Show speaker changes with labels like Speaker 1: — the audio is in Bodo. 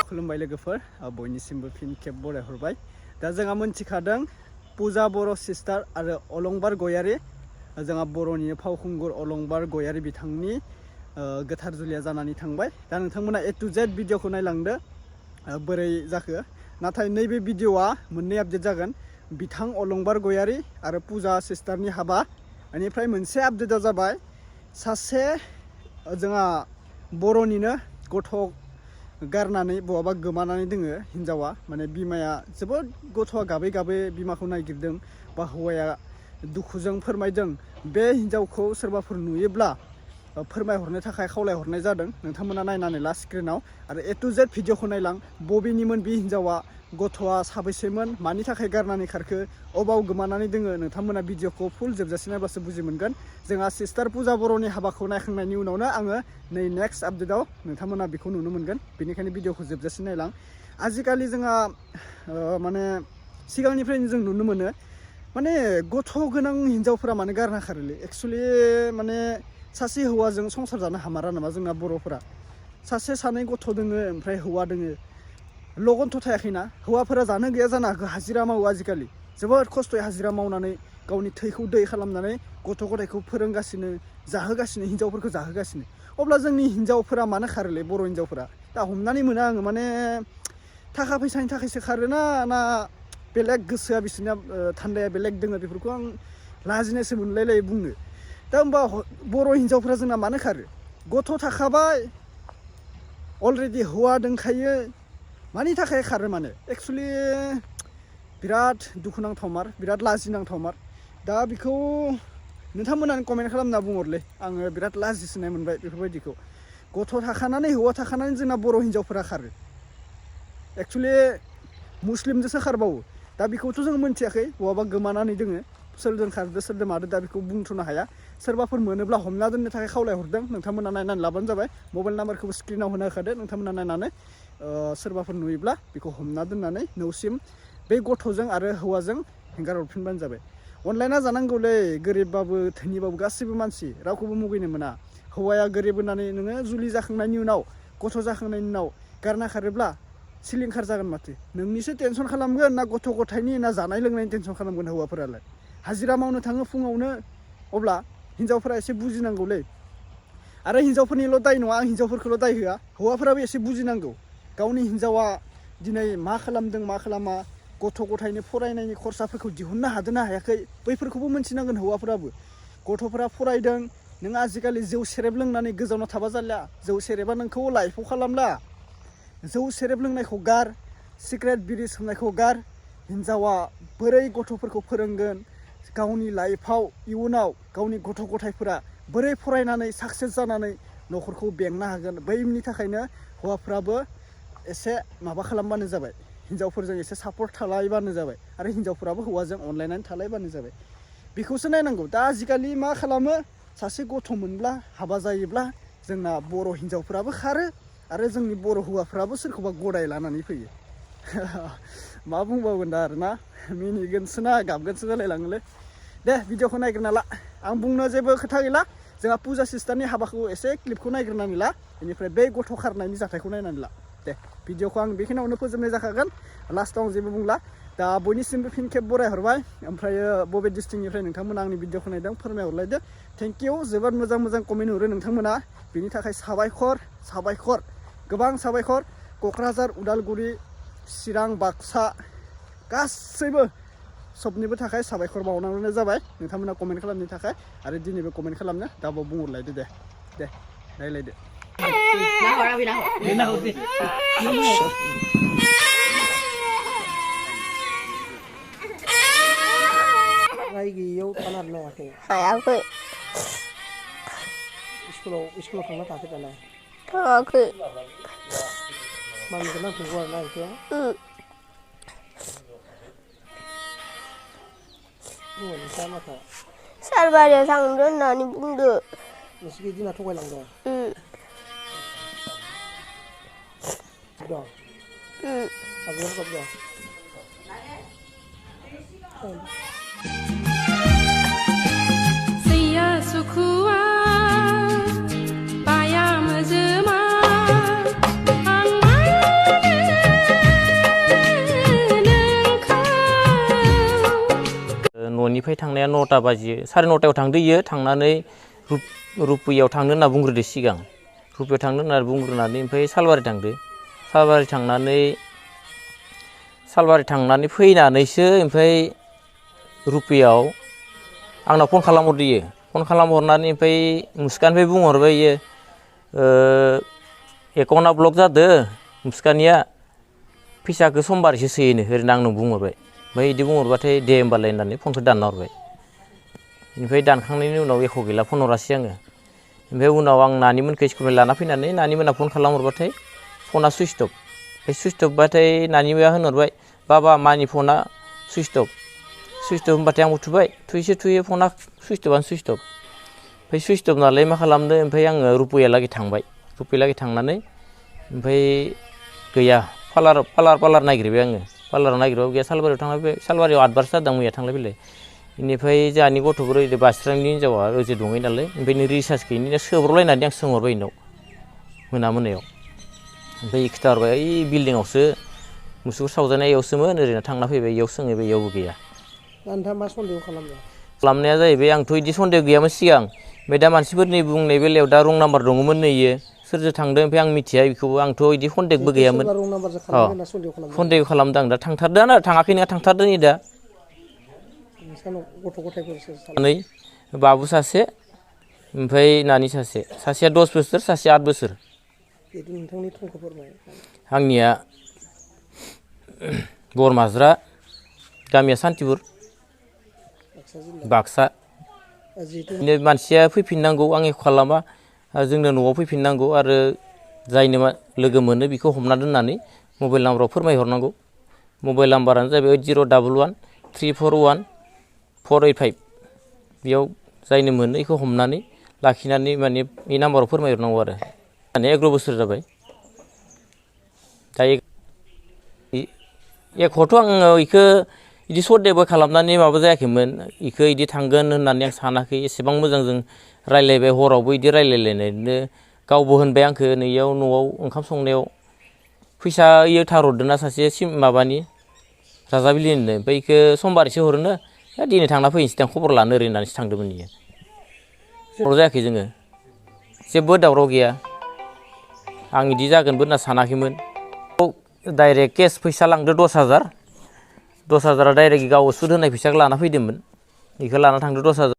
Speaker 1: खुलुमबाय लोगोफोर बयनिसिमबो फिन खेब बरायहरबाय दा जोंहा मोनथिखादों पुजा बर' सिस्टार आरो अलंबार गयारि जोंहा बर'नि फावखुंगुर अलंबार गयारि बिथांनि गोथार जुलिया जानानै थांबाय दा नोंथांमोना ए टु जेड भिडिअखौ नायलांदो बोरै जाखो नाथाय नैबे भिडिअआ मोननै आपडेट जागोन बिथां अलंबार गयारि आरो पुजा सिस्टारनि हाबा बेनिफ्राय मोनसे आपडेटआ जाबाय सासे जोंहा बर'निनो गथ' गारनानै बहाबा गोमानानै दोङो हिनजावा माने बिमाया जोबोद गथ'आ गाबै गाबै बिमाखौ नागिरदों बा हौवाया दुखुजों फोरमायदों बे हिनजावखौ सोरबाफोर नुयोब्ला फोरमायहरनो थाखाय खावलायहरनाय जादों नोंथांमोना नायनानै ला स्क्रिनाव आरो ए टु जेड भिडिअखौ नायलां बबेनिमोन बे हिनजावा गथ'आ साबैसेमोन मानि थाखाय गारनानै खारखो अबाव गोमानानै दोङो नोंथांमोना भिडिअखौ फुल जोबजासे नायब्लासो बुजि मोनगोन जोंहा सिस्टार पुजा बर'नि हाबाखौ नायखांनायनि उनावनो आङो नै नेक्स्ट आपडेटआव नोंथांमोना बेखौ नुनो मोनगोन बेनिखायनो भिडिअखौ जोबजासे नायलां आजिखालि जोंहा माने सिगांनिफ्रायनो जों नुनो मोनो माने गथ' गोनां हिनजावफोरा माने गारना खारोलै एक्सुवेलि माने सासे हौवाजों संसार जानो हामारा नामा जोंना बर'फोरा सासे सानै गथ' दोङो ओमफ्राय हौवा दोङो लगनथ' थायाखैना हौवाफोरा जानो गैया जानो हागौ हाजिरा मावो आजिखालि जोबोद खस्थ'यै हाजिरा मावनानै गावनि थैखौ दै खालामनानै गथ' गथायखौ फोरोंगासिनो जाहोगासिनो हिनजावफोरखौ जाहोगासिनो अब्ला जोंनि हिनजावफोरा मानो खारोलै बर' हिनजावफोरा दा हमनानै मोना आङो माने थाखा फैसानि थाखायसो खारोना ना बेलेग गोसोआ बिसोरना थान्दाया बेलेग दोङो बेफोरखौ आं लाजिनायसो मोनलायलायो बुंनो दा होमबा बर' हिनजावफोरा जोंना मानो खारो गथ' थाखाबाय अलरेडि हौवा दंखायो मानि थाखाय खारो माने एक्सुवेलि बिराद दुखुनांथावमार बिराद लाजिनांथावमार दा बेखौ नोंथांमोनानो कमेन्ट खालामना बुंहरलै आङो बिराद लाजिसोनाय मोनबाय बेफोरबायदिखौ गथ' थाखानानै हौवा थाखानानै जोंना बर' हिनजावफोरा खारो एक्सुवेलि मुस्लिमजोंसो खारबावो दा बेखौथ' जों मोनथियाखै बहाबा गोमानानै दोङो सोरजों खारदो सोरजों मादो दा बेखौ बुंथ'नो हाया सोरबाफोर मोनोब्ला हमना दोननो थाखाय खावलायहरदों नोंथांमोना नायनानै लाबानो जाबाय मबाइल नाम्बारखौबो स्क्रिनाव होनो होखादो नोंथांमोना नायनानै सोरबाफोर नुयोब्ला बेखौ हमना दोननानै न'सिम बे गथ'जों आरो हौवाजों हेंगार हरफिनबानो जाबाय अनलाइना जानांगौलै गोरिबबाबो धोनिबाबो गासैबो मानसि रावखौबो मुगैनो मोना हौवाया गोरिब होननानै नोङो जुलि जाखांनायनि उनाव गथ' जाखांनायनि उनाव गारना खारोब्ला सिलिंखार जागोन माथो नोंनिसो टेनसन खालामगोन ना गथ' गथायनि ना जानाय लोंनायनि टेनसन खालामगोन हौवाफोरालाय हाजिरा मावनो थाङो फुङावनो अब्ला हिनजावफोरा एसे बुजिनांगौलै आरो हिनजावफोरनिल' दाय नङा आं हिनजावफोरखौल' दाय होआ हौवाफोराबो एसे बुजिनांगौ गावनि हिनजावा दिनै मा खालामदों मा खालामा गथ' गथायनि फरायनायनि खरसाफोरखौ दिहुननो हादोंना हायाखै बैफोरखौबो मोनथिनांगोन हौवाफोराबो गथ'फोरा फरायदों नों आजिखालि जौ सेरेब लोंनानै गोजावना थाबा जालिया जौ सेरेबा नोंखौ लाइफआव खालामला जौ सेरेब लोंनायखौ गार सिगारेट बिरि सोबनायखौ गार हिनजावा बोरै गथ'फोरखौ फोरोंगोन गावनि लाइफआव इयुनाव गावनि गथ' गथायफोरा बोरै फरायनानै साक्सेस जानानै न'खरखौ बेंनो हागोन बैनि थाखायनो हौवाफ्राबो एसे माबा खालामबानो जाबाय हिनजावफोरजों एसे सापर्ट थालायबानो जाबाय आरो हिनजावफोराबो हौवाजों अनलायनानै थालायबानो जाबाय बेखौसो नायनांगौ दा आजिखालि मा खालामो सासे गथ' मोनब्ला हाबा जायोब्ला जोंना बर' हिनजावफोराबो खारो आरो जोंनि बर' हौवाफ्राबो सोरखौबा गदाय लानानै फैयो मा बुंबावगोन दा आरोना मिनिगोनसो ना गाबगोनसो जालायलाङोलै दे भिडिअखौ नायग्रोना ला आं बुंनो जेबो खोथा गैला जोंहा पुजा सिस्टारनि हाबाखौ एसे क्लिपखौ नायग्रोनानै ला बेनिफ्राय बे गथ' खारनायनि जाथायखौ नायनानै ला दे भिडिअखौ आं बेखिनियावनो फोजोबनाय जाखागोन लास्टआव आं जेबो बुंला दा बयनिसिमबो फिन खेब बरायहरबाय ओमफ्रायो बबे डिस्ट्रिक्टनिफ्राय नोंथांमोना आंनि भिडिअखौ नायदों फोरमायहरलायदो थेंक इउ जोबोद मोजां मोजां कमेन्ट हरो नोंथांमोना बेनि थाखाय साबायखर गोबां साबायखर क'क्राझार उदालगुरि चिरां बाक्सा गासैबो सबनिबो थाखाय साबायखर बावनांगौ जाबाय नोंथांमोना कमेन्ट खालामनायनि थाखाय आरो दिनैबो कमेन्ट खालामनो दाबाव बुंहरलायदो दे रायलायदो
Speaker 2: रायगैयाव थानो हायाखै
Speaker 3: हायाखै
Speaker 2: स्कुलाव थांना थाखो दालाय
Speaker 3: थाङाखै
Speaker 2: मामिखौ नांथ'गौ आरोना एसे बुंबाय नोंस्रा माखा
Speaker 3: सालबारियाव थांदो होननानै बुंदो
Speaker 2: नोंसोरखौ दिना थगायलांदों दं आबुल गाब दं
Speaker 4: Saya sukua payah mezema ang
Speaker 5: न'निफ्राय थांनाया 9टा बाजियो 9:30आव थांदो इयो थांनानै रुपैयाव थांनो होनना बुंग्रोदो सिगां रुपैयाव थांनो होनना बुंग्रोनानै ओमफ्राय सालबारि थांदो सालबारि थांनानै फैनानैसो ओमफ्राय रुपैयाव आंनाव फन खालामहरदो इयो फन खालामहरनानै ओमफ्राय मुसकानिफ्राय बुंहरबाय इयो एकाउन्टआ ब्लक जादो मुसकानिया फैसाखौ समबारैसो सोयोनो ओरैनो आंनाव बुंहरबाय ओमफ्राय बिदि बुंहरबाथाय दे होमबालाय होननानै फनखौ दानना हरबाय बेनिफ्राय दानखांनायनि उनाव एख' गैला फन हरासै आङो ओमफ्राय उनाव आं नानिमोनखौ स्कुलनिफ्राय लाना फैनानै नानिमोना फन खालामहरबाथाय फना सुइच अफ बाथाय नानिया होनहरबाय बाबा मानि फना सुइच अफ होनबाथाय आंबो थुबाय थुयो फना सुइच अफआनो सुइच अफ ओमफ्राय सुइच अफ नालाय मा खालामदो ओमफ्राय आङो रुपैयालागै थांबाय रुपैयालागै थांनानै ओमफ्राय गैया पार्लार नागिरबाय आङो पार्लाराव नागिरबाबो गैया सालबारियाव थांबाय सालबारियाव 8 बारसो जादों मैया थांलाय फैलाय बेनिफ्राय जोंहानि गथ'फोर ओरै बास्रांनि हिनजावा ओजों दङै नालाय ओमफ्राय रिसार्ज गैयिनि सोब्रलायनानै आं सोंहरबाय इनाव मोनायाव ओमफ्राय खिथाहरबाय ओइ बिल्डिंआवसो मुसुगुर सावजानाय इयावसोमोन ओरैनो थांना फैबाय इयाव सोंहैबाय इयावबो गैया
Speaker 2: नोंथाङा मा सन्देह खालामदों
Speaker 5: खालामनाया जाहैबाय आंथ' बिदि सन्देह गैयामोन सिगां ओमफ्राय दा मानसिफोरनि बुंनाय बेलायाव दा रं नाम्बार दङमोन नै इयो सोरजों थांदों ओमफ्राय आं मिथिया बेखौबो आंथ' बिदि सन्देहबो गैयामोन सन्देह खालामदों आं दा थांथारदोंआनो थाङाखै नङा थांथारदों नै दा
Speaker 2: गथ' गथायफोर
Speaker 5: नै बाबु सासे ओमफ्राय नानि सासेया 10 बोसोर सासेया 8 बोसोर
Speaker 2: नोंथांनि थंखौ फोरमाय
Speaker 5: आंनिया बरमाज्रा गामिया सान्तिपुर बाक्सा मानसिया फैफिननांगौ आं एख' खालामा जोंनो न'आव फैफिननांगौ आरो जायनो लोगो मोनो बेखौ हमना दोननानै मबाइल नाम्बाराव फोरमायहरनांगौ मबाइल नाम्बारानो जाबाय 8011341485 बेयाव जायनो मोनो बेखौ हमनानै लाखिनानै माने बे नाम्बाराव फोरमायहरनांगौ आरो 11 बोसोर जाबाय दा एख'थ' आङो बेखौ बिदि सन्देहबो खालामनानै माबा जायाखैमोन बेखौ बिदि थांगोन होननानै आं सानाखै एसेबां मोजां जों रायज्लायबाय हरावबो बिदि रायज्लायलायनायनो गावबो होनबाय आंखौ नैयाव न'आव ओंखाम संनायाव फैसा इयो थारहरदोंना सासे माबानि राजाबिलिनिनो ओमफ्राय बेखौ समबारैसो हरोनो दिनै थांना फैनोसै दां खबर लानो ओरै होननानैसो थांदोंमोन इयो दावराव जायाखै जोङो जेबो दावराव गैया आं बिदि जागोनबो होनना सानाखैमोन डाइरेक्ट केस फैसा लांदो 10,000 डाइरेक्ट गाव सुद होनाय फैसाखौ लाना फैदोंमोन बेखौ लाना थांदो 10,000